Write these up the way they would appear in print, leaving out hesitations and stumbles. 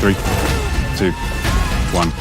3, 2, 1.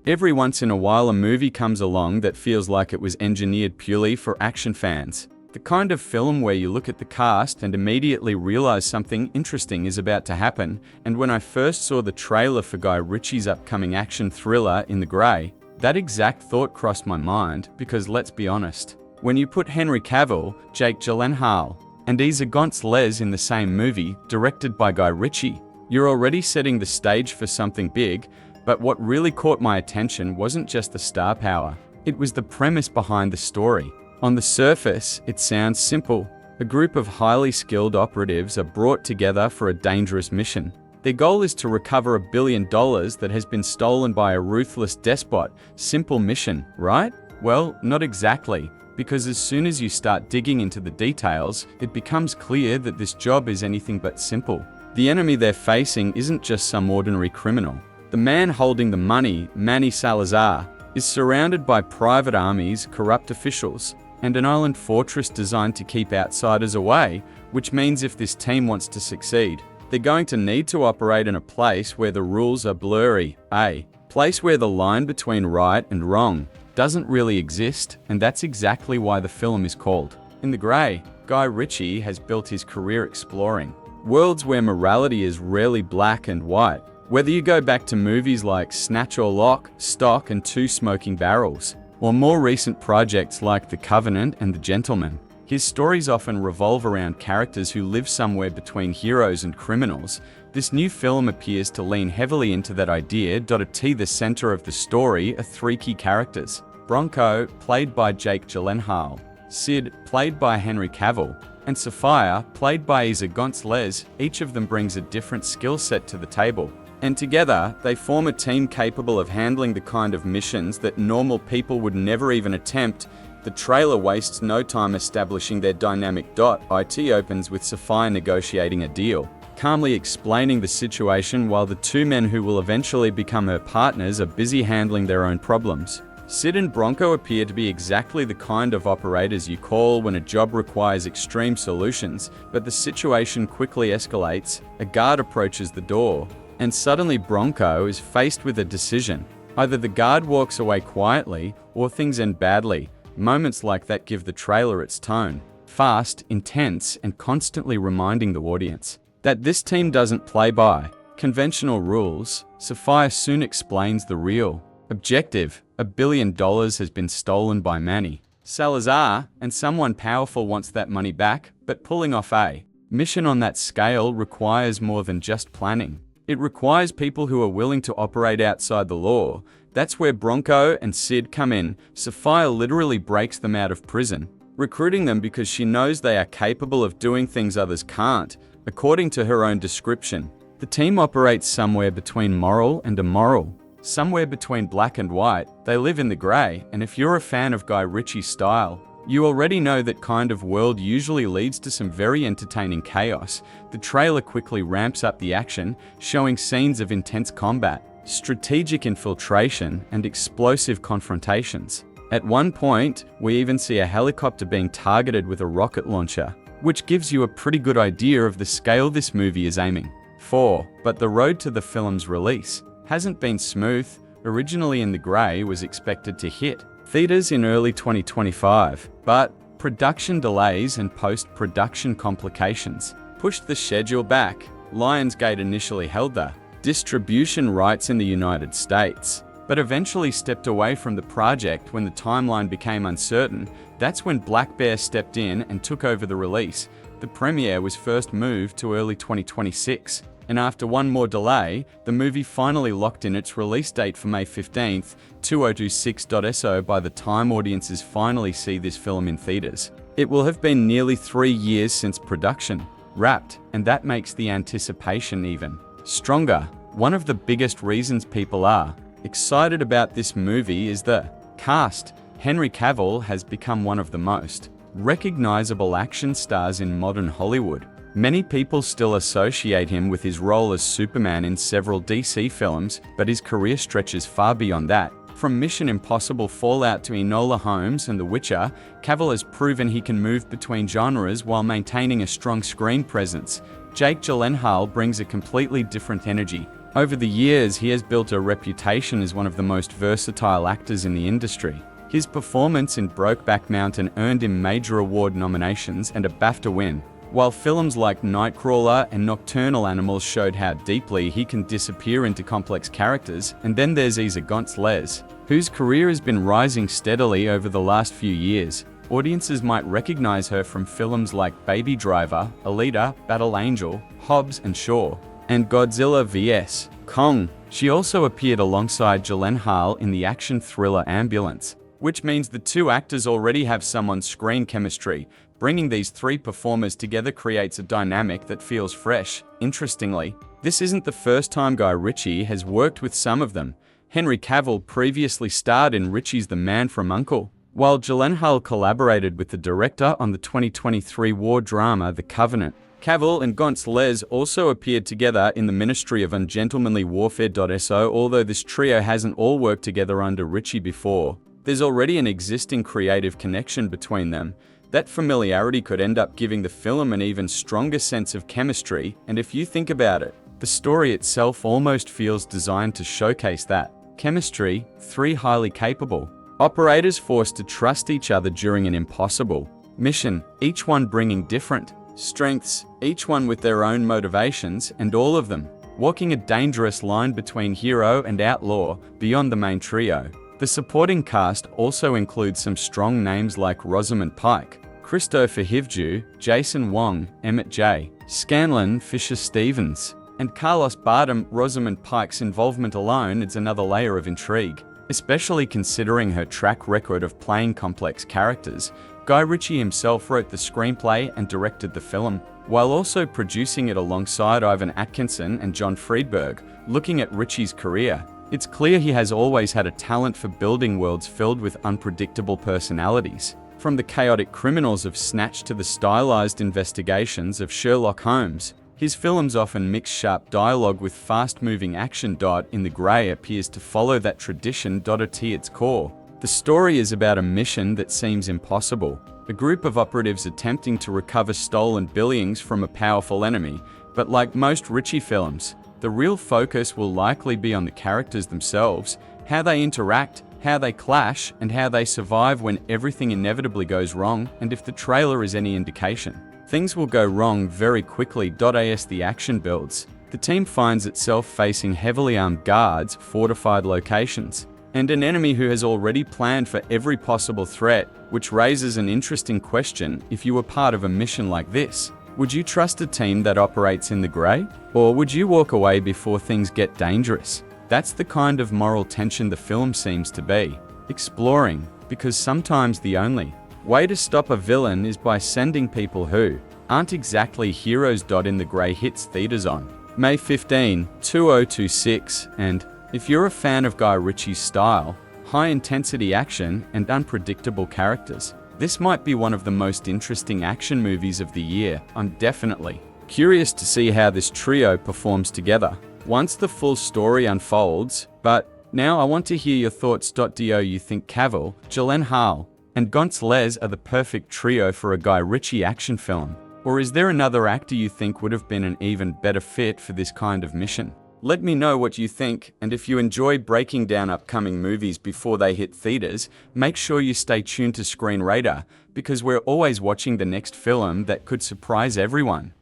Every once in a while a movie comes along that feels like it was engineered purely for action fans. The kind of film where you look at the cast and immediately realize something interesting is about to happen, and when I first saw the trailer for Guy Ritchie's upcoming action thriller In the Grey, that exact thought crossed my mind, because let's be honest, when you put Henry Cavill, Jake Gyllenhaal, and Eiza González in the same movie, directed by Guy Ritchie, you're already setting the stage for something big. But what really caught my attention wasn't just the star power, it was the premise behind the story. On the surface, it sounds simple. A group of highly skilled operatives are brought together for a dangerous mission. Their goal is to recover $1 billion that has been stolen by a ruthless despot. Simple mission, right? Well, not exactly, because as soon as you start digging into the details, it becomes clear that this job is anything but simple. The enemy they're facing isn't just some ordinary criminal. The man holding the money, Manny Salazar, is surrounded by private armies, corrupt officials, and an island fortress designed to keep outsiders away, which means if this team wants to succeed, they're going to need to operate in a place where the rules are blurry, a place where the line between right and wrong doesn't really exist, and that's exactly why the film is called In the Grey. Guy Ritchie has built his career exploring worlds where morality is rarely black and white. Whether you go back to movies like Snatch or Lock, Stock and Two Smoking Barrels, or more recent projects like The Covenant and The Gentleman, his stories often revolve around characters who live somewhere between heroes and criminals. This new film appears to lean heavily into that idea. At the center of the story are three key characters: Bronco, played by Jake Gyllenhaal, Sid, played by Henry Cavill, and Sophia, played by Eiza González. Each of them brings a different skill set to the table, and together, they form a team capable of handling the kind of missions that normal people would never even attempt. The trailer wastes no time establishing their dynamic. It opens with Sophia negotiating a deal, calmly explaining the situation while the two men who will eventually become her partners are busy handling their own problems. Sid and Bronco appear to be exactly the kind of operators you call when a job requires extreme solutions, but the situation quickly escalates. A guard approaches the door, and suddenly Bronco is faced with a decision. Either the guard walks away quietly, or things end badly. Moments like that give the trailer its tone, fast, intense, and constantly reminding the audience that this team doesn't play by conventional rules. Sophia soon explains the real objective: $1 billion has been stolen by Manny Salazar, and someone powerful wants that money back, but pulling off a mission on that scale requires more than just planning. It requires people who are willing to operate outside the law. That's where Bronco and Sid come in. Sophia literally breaks them out of prison, recruiting them because she knows they are capable of doing things others can't. According to her own description, the team operates somewhere between moral and immoral, somewhere between black and white. They live in the grey, and if you're a fan of Guy Ritchie's style, you already know that kind of world usually leads to some very entertaining chaos. The trailer quickly ramps up the action, showing scenes of intense combat, strategic infiltration, and explosive confrontations. At one point, we even see a helicopter being targeted with a rocket launcher, which gives you a pretty good idea of the scale this movie is aiming for. But the road to the film's release hasn't been smooth. Originally In the Grey was expected to hit theaters in early 2025, but production delays and post-production complications pushed the schedule back. Lionsgate initially held the distribution rights in the United States, but eventually stepped away from the project when the timeline became uncertain. That's when Black Bear stepped in and took over the release. The premiere was first moved to early 2026. And after one more delay, the movie finally locked in its release date for May 15th, 2026. So by the time audiences finally see this film in theaters, it will have been nearly 3 years since production wrapped, and that makes the anticipation even stronger. One of the biggest reasons people are excited about this movie is the cast. Henry Cavill has become one of the most recognizable action stars in modern Hollywood. Many people still associate him with his role as Superman in several DC films, but his career stretches far beyond that. From Mission Impossible Fallout to Enola Holmes and The Witcher, Cavill has proven he can move between genres while maintaining a strong screen presence. Jake Gyllenhaal brings a completely different energy. Over the years, he has built a reputation as one of the most versatile actors in the industry. His performance in Brokeback Mountain earned him major award nominations and a BAFTA win, while films like Nightcrawler and Nocturnal Animals showed how deeply he can disappear into complex characters. And then there's Eiza González, whose career has been rising steadily over the last few years. Audiences might recognize her from films like Baby Driver, Alita, Battle Angel, Hobbs and Shaw, and Godzilla vs. Kong. She also appeared alongside Gyllenhaal in the action thriller Ambulance, which means the two actors already have some on-screen chemistry. Bringing these three performers together creates a dynamic that feels fresh. Interestingly, this isn't the first time Guy Ritchie has worked with some of them. Henry Cavill previously starred in Ritchie's The Man from U.N.C.L.E., while Gyllenhaal collaborated with the director on the 2023 war drama The Covenant. Cavill and González also appeared together in The Ministry of Ungentlemanly Warfare. Although this trio hasn't all worked together under Ritchie before, there's already an existing creative connection between them. That familiarity could end up giving the film an even stronger sense of chemistry, and if you think about it, the story itself almost feels designed to showcase that chemistry. Three highly capable operators forced to trust each other during an impossible mission, each one bringing different strengths, each one with their own motivations, and all of them walking a dangerous line between hero and outlaw beyond the main trio. The supporting cast also includes some strong names like Rosamund Pike, Christopher Hivju, Jason Wong, Emmett J. Scanlon, Fisher Stevens, and Carlos Bardem. Rosamund Pike's involvement alone adds another layer of intrigue, especially considering her track record of playing complex characters. Guy Ritchie himself wrote the screenplay and directed the film, while also producing it alongside Ivan Atkinson and John Friedberg. Looking at Ritchie's career, it's clear he has always had a talent for building worlds filled with unpredictable personalities. From the chaotic criminals of Snatch to the stylized investigations of Sherlock Holmes, his films often mix sharp dialogue with fast-moving action. In The Grey appears to follow that tradition at its core. The story is about a mission that seems impossible, a group of operatives attempting to recover stolen billions from a powerful enemy. But like most Ritchie films, the real focus will likely be on the characters themselves, how they interact, how they clash, and how they survive when everything inevitably goes wrong. And if the trailer is any indication, things will go wrong very quickly. As the action builds, the team finds itself facing heavily armed guards, fortified locations, and an enemy who has already planned for every possible threat, which raises an interesting question. If you were part of a mission like this, would you trust a team that operates in the grey? Or would you walk away before things get dangerous? That's the kind of moral tension the film seems to be exploring, because sometimes the only way to stop a villain is by sending people who aren't exactly heroes. In the Grey hits theaters on May 15, 2026, and if you're a fan of Guy Ritchie's style, high-intensity action, and unpredictable characters, this might be one of the most interesting action movies of the year. I'm definitely curious to see how this trio performs together once the full story unfolds. But now I want to hear your thoughts. Do you think Cavill, Gyllenhaal, and González are the perfect trio for a Guy Ritchie action film? Or is there another actor you think would have been an even better fit for this kind of mission? Let me know what you think, and if you enjoy breaking down upcoming movies before they hit theaters, make sure you stay tuned to ScreenRadar, because we're always watching the next film that could surprise everyone.